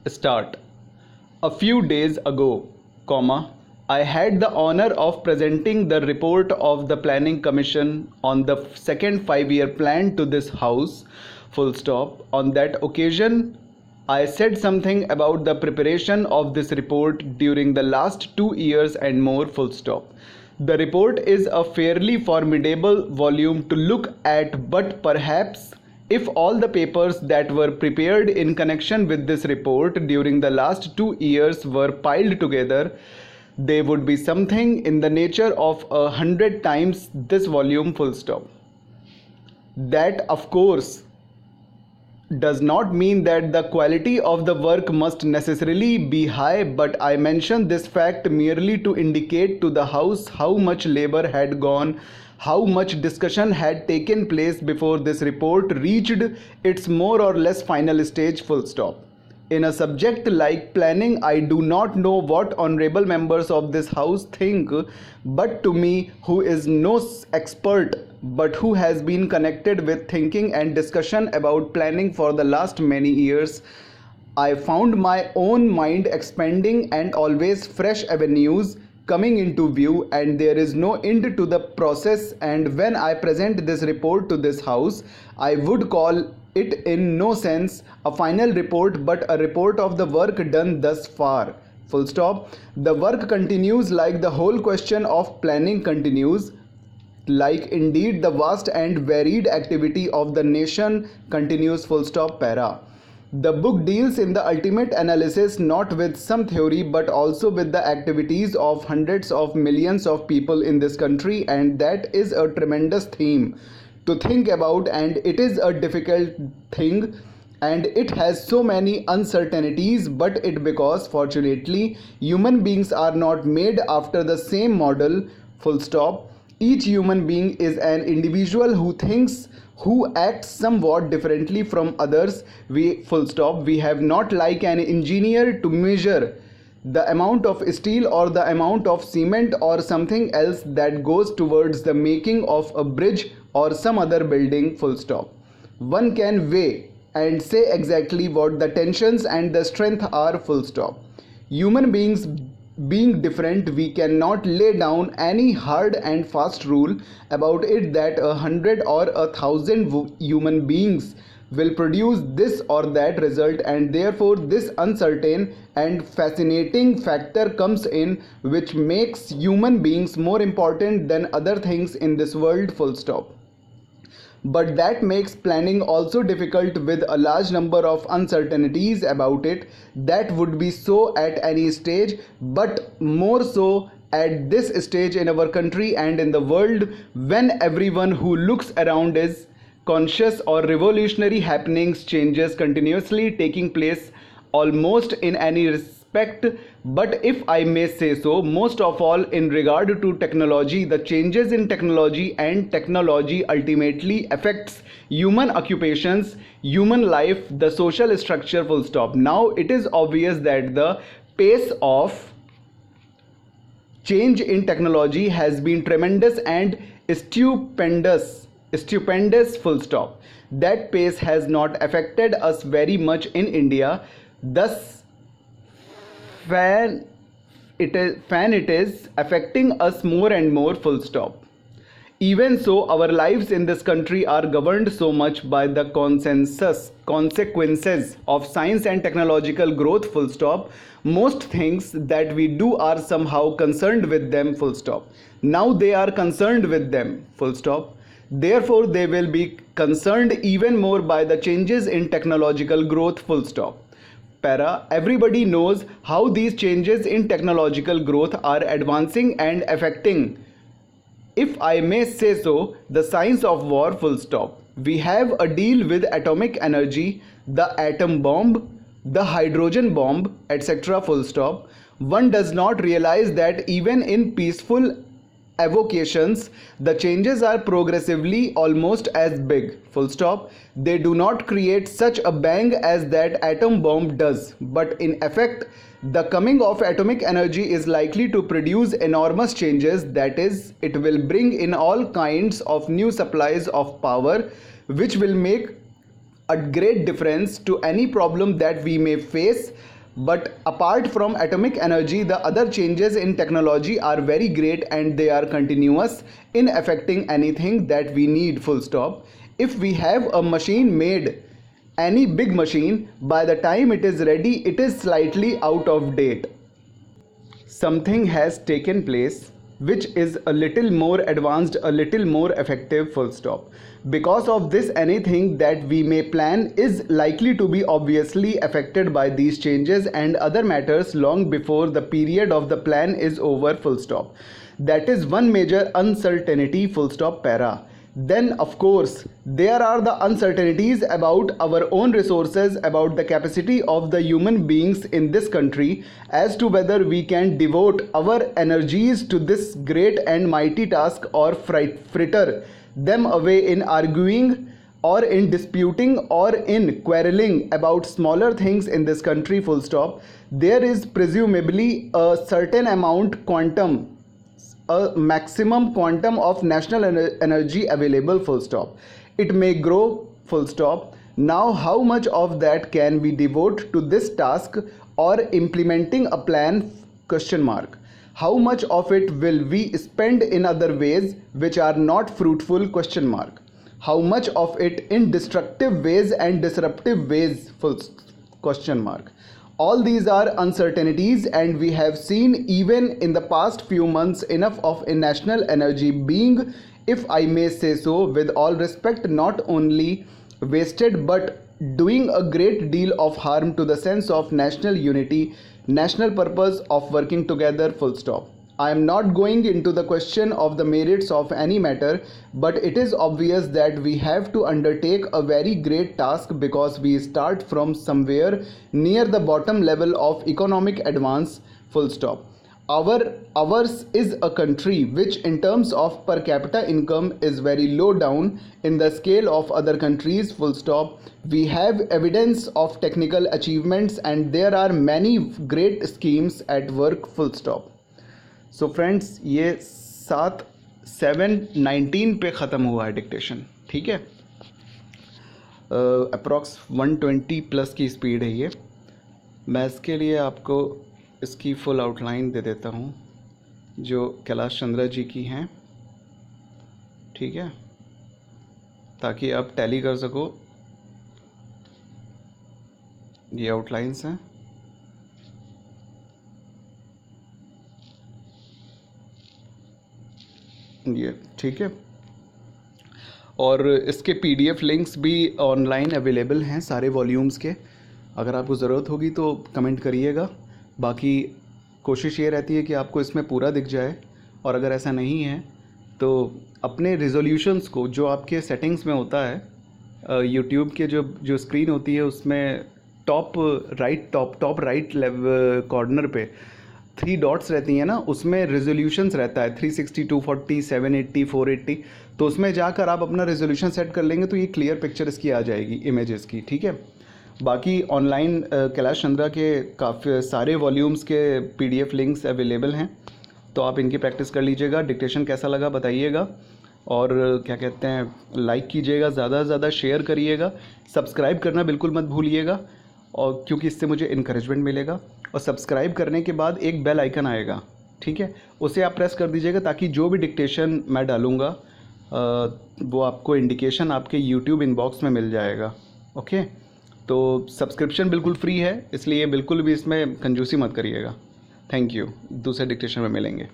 Start. A few days ago, I had the honor of presenting the report of the Planning Commission on the second 5-year plan to this House. Full stop. On that occasion, I said something about the preparation of this report during the last 2 years and more. Full stop. The report is a fairly formidable volume to look at, but perhaps if all the papers that were prepared in connection with this report during the last 2 years were piled together, they would be something in the nature of 100 times this volume. Full stop. That, of course, does not mean that the quality of the work must necessarily be high, but I mention this fact merely to indicate to the House how much labor had gone, how much discussion had taken place before this report reached its more or less final stage. Full stop. In a subject like planning, I do not know what honorable members of this House think, but to me, who is no expert but who has been connected with thinking and discussion about planning for the last many years, I found my own mind expanding and always fresh avenues coming into view, and there is no end to the process. And when I present this report to this House, I would call it in no sense a final report but a report of the work done thus far. Full stop. The work continues like the whole question of planning continues, like indeed the vast and varied activity of the nation continues. Full stop. Para. The book deals in the ultimate analysis not with some theory but also with the activities of hundreds of millions of people in this country, and that is a tremendous theme to think about, and it is a difficult thing, and it has so many uncertainties, but it because fortunately human beings are not made after the same model. Full stop. Each human being is an individual who thinks, who acts somewhat differently from others. We full stop. We have not like an engineer to measure the amount of steel or the amount of cement or something else that goes towards the making of a bridge or some other building. Full stop. One can weigh and say exactly what the tensions and the strength are. Full stop. Human beings being different, we cannot lay down any hard and fast rule about it that 100 or 1,000 human beings will produce this or that result, and therefore this uncertain and fascinating factor comes in which makes human beings more important than other things in this world. Full stop. But that makes planning also difficult with a large number of uncertainties about it. That would be so at any stage, but more so at this stage in our country and in the world, when everyone who looks around is conscious or revolutionary happenings, changes continuously taking place almost in any respect. But if I may say so, most of all in regard to technology, the changes in technology and technology ultimately affects human occupations, human life, the social structure. Full stop. Now it is obvious that the pace of change in technology has been tremendous and stupendous. Full stop. That pace has not affected us very much in India. Thus fan it is affecting us more and more. Full stop. Even so, our lives in this country are governed so much by the consequences of science and technological growth. Full stop. Most things that we do are somehow concerned with them. Full stop. Now they are concerned with them. Full stop. Therefore they will be concerned even more by the changes in technological growth. Full stop. Para. Everybody knows how these changes in technological growth are advancing and affecting, if I may say so, the science of war. Full stop. We have a deal with atomic energy, the atom bomb, the hydrogen bomb, etc. Full stop. One does not realize that even in peaceful avocations, the changes are progressively almost as big. Full stop. They do not create such a bang as that atom bomb does, but in effect, the coming of atomic energy is likely to produce enormous changes. That is, it will bring in all kinds of new supplies of power, which will make a great difference to any problem that we may face But apart from atomic energy, the other changes in technology are very great and they are continuous in affecting anything that we need, full stop. If we have a machine made, any big machine, by the time it is ready, it is slightly out of date. Something has taken place which is a little more advanced, a little more effective, full stop. Because of this, anything that we may plan is likely to be obviously affected by these changes and other matters long before the period of the plan is over, full stop. That is one major uncertainty, full stop, para. Then of course there are the uncertainties about our own resources, about the capacity of the human beings in this country as to whether we can devote our energies to this great and mighty task or fritter them away in arguing or in disputing or in quarreling about smaller things in this country, full stop. There is presumably a certain amount quantum, a maximum quantum of national energy available, full stop. It may grow, full stop. Now how much of that can we devote to this task or implementing a plan, question mark. How much of it will we spend in other ways which are not fruitful, question mark. How much of it in destructive ways and disruptive ways, full question mark. All these are uncertainties and we have seen even in the past few months enough of national energy being, if I may say so with all respect, not only wasted but doing a great deal of harm to the sense of national unity, national purpose of working together, full stop. I am not going into the question of the merits of any matter, but it is obvious that we have to undertake a very great task because we start from somewhere near the bottom level of economic advance, full stop. Ours is a country which in terms of per capita income is very low down in the scale of other countries, full stop. We have evidence of technical achievements and there are many great schemes at work, full stop. So friends ये 7/7/19 पे ख़त्म हुआ है dictation, ठीक है। Approx 120 plus की speed है ये। मैं इसके लिए आपको इसकी फुल आउटलाइन दे देता हूँ जो कैलाश चंद्रा जी की हैं, ठीक है, ताकि आप टैली कर सको। ये आउटलाइंस हैं, ये ठीक है। और इसके पीडीएफ लिंक्स भी ऑनलाइन अवेलेबल हैं सारे वॉल्यूम्स के। अगर आपको ज़रूरत होगी तो कमेंट करिएगा। बाकी कोशिश ये रहती है कि आपको इसमें पूरा दिख जाए, और अगर ऐसा नहीं है तो अपने रिजोल्यूशंस को, जो आपके सेटिंग्स में होता है यूट्यूब के जो स्क्रीन होती है उसमें टॉप राइट लेवल कॉर्नर पे 3 डॉट्स रहती हैं ना, उसमें रेजोल्यूशंस रहता है 360, 240, 780, 480। तो उसमें जाकर आप अपना रेजोल्यूशन सेट कर लेंगे तो ये क्लियर पिक्चर इसकी आ जाएगी, इमेजेस की, ठीक है। बाकी ऑनलाइन कैलाश चंद्रा के काफ़ी सारे वॉल्यूम्स के पीडीएफ लिंक्स अवेलेबल हैं, तो आप इनकी प्रैक्टिस कर लीजिएगा। डिक्टेशन कैसा लगा बताइएगा, और क्या कहते हैं, लाइक कीजिएगा, ज़्यादा से ज़्यादा शेयर करिएगा, सब्सक्राइब करना बिल्कुल मत भूलिएगा, और क्योंकि इससे मुझे इनकरेजमेंट मिलेगा। और सब्सक्राइब करने के बाद एक बेल आइकन आएगा, ठीक है, उसे आप प्रेस कर दीजिएगा ताकि जो भी डिक्टेशन मैं डालूँगा वो आपको इंडिकेशन आपके यूट्यूब इनबॉक्स में मिल जाएगा, ओके। तो सब्सक्रिप्शन बिल्कुल फ्री है, इसलिए बिल्कुल भी इसमें कंजूसी मत करिएगा। थैंक यू, दूसरे डिक्टेशन में मिलेंगे।